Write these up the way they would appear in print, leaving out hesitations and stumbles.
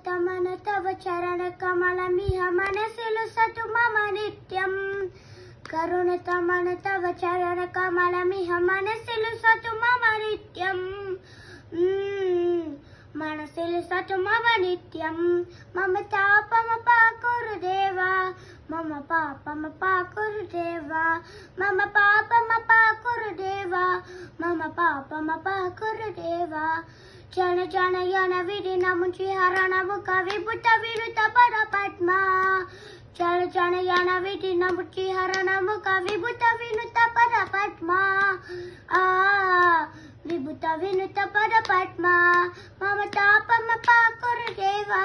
करुणतमन तव चरण कमलमिह मनसिल सतु मम नित्यं करुणतमन तव चरण कमलमिह मनसिल सतु मम नित्यं मनसिल सतु मम नित्यं मम तापम पाकुरुदेवा मम पापम पाकुरुदेवा मम पापम पाकुरुदेवा मम पापम पाकुरुदेवा जन जन यन विधिन मुंचि हरण मुख विभुत विरुत पर पद्मा जन जन यन विधिन मुंचि हरण मुख विभुत विनुत पर पद्मा विभुत विनुत पर पद्मा मम तापम पाकुरुदेवा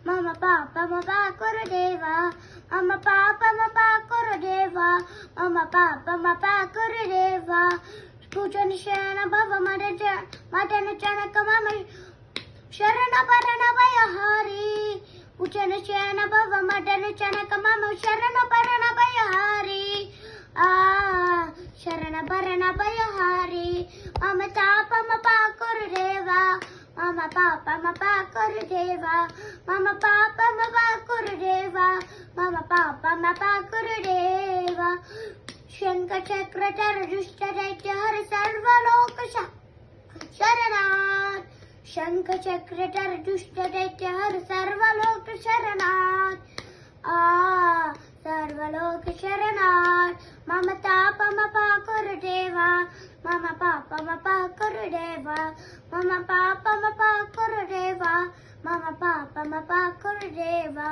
मम पापम पाकुरुदेवा मम पापम पाकुरुदेवा मम पापम पाकुरुदेवा पूजन शरण भव मदन जनक मम शरण भरण भयहारी पूजन शरण भव मदन जनक मम शरण भरण भयहारी शरण भरण भयहारी मम तापम पाकुरुदेवा मम पापम पाकुरुदेवा मम पापम पाकुरुदेवा मम पापम पाकुरुदेवा शंख चक्रधर दुष्ट दैत्य हर सर्वलोक शरणार्थ शंख चक्रधर दुष्ट दैत्य हर सर्वलोक शरणार्थ सर्वलोक शरणार्थ मम तापम पाकुरुदेवा मम पापम पाकुरुदेवा मम पापम पाकुरुदेवा मम पापम पाकुरुदेवा।